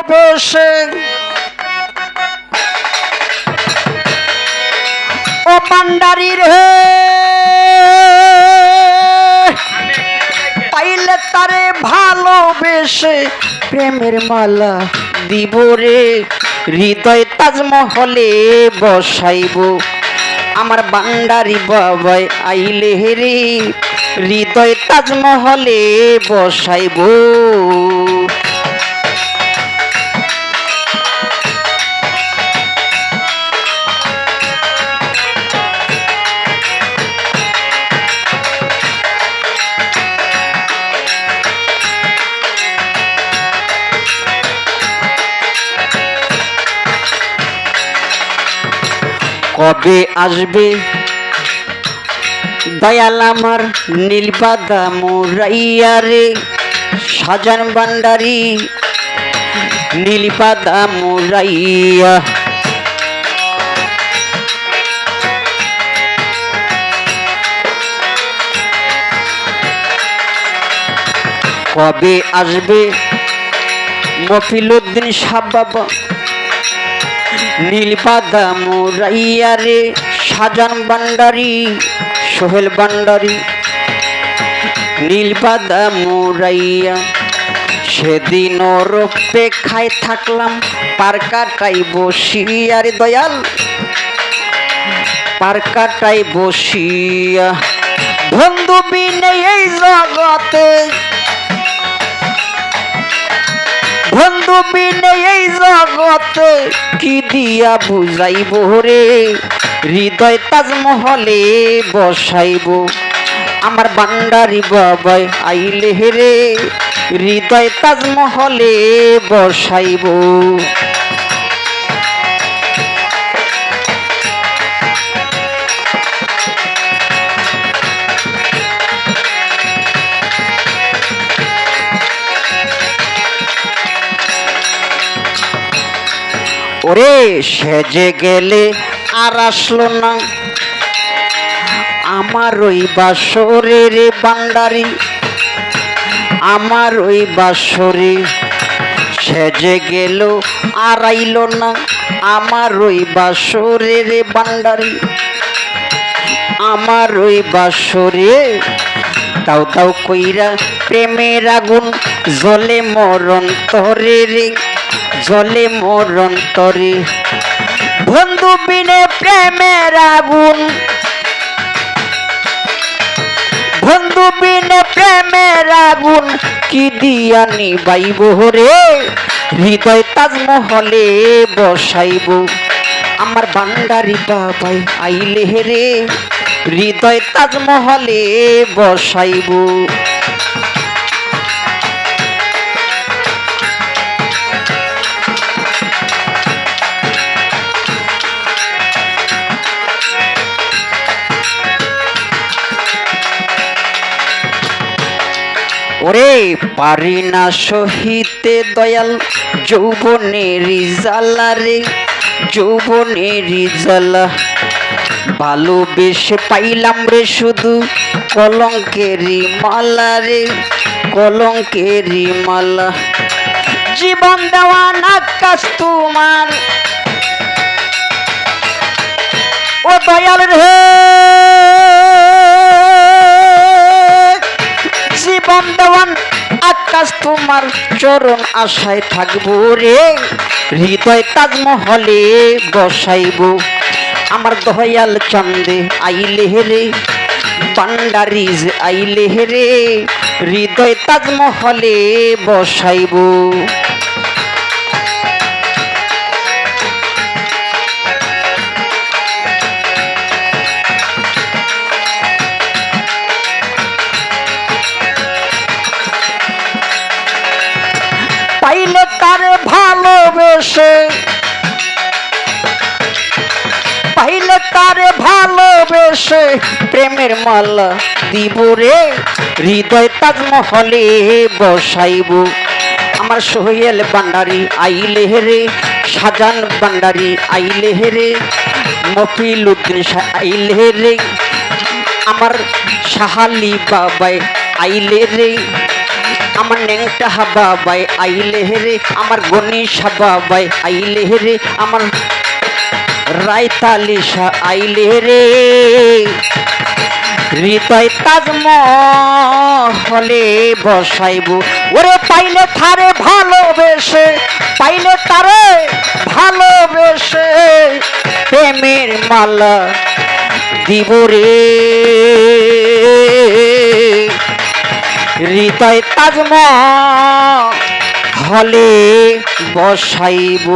ভালোবেসে ও পান্ডারি রে পাইলে তারে ভালোবেসে প্রেমের মালা দিব রে হৃদয় তাজমহলে বসাইব আমার বান্ডারি বাবাই আইলে রে হৃদয় তাজমহলে বসাইব কবে আসবে দয়াল আমার নীলবাদা মোরাইয়া রে সাজান ভান্ডারি নীলবাদা মোরাইয়া কবে আসবে মফিলউদ্দিন শাহ বাবা নীলবাদা মোরাইয়া রে সাজান ভান্ডারি সোহেল ভান্ডারি নীলবাদা মোরাইয়া সেদিন ওর অপেক্ষায় থাকলাম পার কাটাই বসিয়া রে দয়াল পার কাটাই বসিয়া বন্ধু বিনে এই জগতে বন্ধু বিনে এই জগতে কি দিয়া বুঝাইব রে হৃদয় তাজমহলে বসাইব আমার ভান্ডারি বাবাই আইলে রে হৃদয় তাজমহলে বসাইব ওরে সেজে গেলে আর আসলো না আমার ওই বাসরের ভান্ডারি আমার ওই বাসরে সেজে গেল আর আইল না আমার ওই বাসরের ভান্ডারি আমার ওই বাসরে তাও তাও কইরা প্রেমের আগুন জ্বলে মরণ তরে রে জ্বলে মরণ তরে বন্ধু বিনে প্রেমের আগুন বন্ধু বিনে প্রেমের আগুন কি দিয়া নিবাইব রে হৃদয় তাজমহলে বসাইব আমার ভান্ডারি বাবাই আইলে রে হৃদয় তাজমহলে বসাইব ওরে পারি না সহিতে দয়াল যৌবনের জ্বালা রে যৌবনের জ্বালা ভালোবেসে পাইলাম রে শুধু কলঙ্কেরই মালা রে কলঙ্কেরই মালা জীবন দেওয়া না কাজ তোমার ও দয়াল রে জীবন দেওয়ান আকাশ তোমার চরণ আশায় থাকবো রে হৃদয় তাজমহলে বসাইব আমার দয়াল চন্দে আইলে রে ভান্ডারি আইলে রে হৃদয় তাজমহলে বসাইব পাইলে তারে ভালোবেসে পাইলে তারে ভালোবেসে প্রেমের মালা দিব রে হৃদয় তাজমহলে বসাইব আমার সোহেল ভান্ডারি আইলে রে সাজান ভান্ডারি আইলে রে মফিলউদ্দিন শাহ আইলে রে আমার শাহালি বাবাই আইলে রে আমার নেংটা বাবাই আইলে রে, আমার গনিশা বাবাই আইলে রে, আমার রায়তালিশা আইলে রে, হৃদয় তাজমহলে বসাইব। ওরে পাইলে থারে ভালোবেসে, পাইলে তারে ভালোবেসে প্রেমের মালা দিব রে, হৃদয় তাজমহলে বসাইব।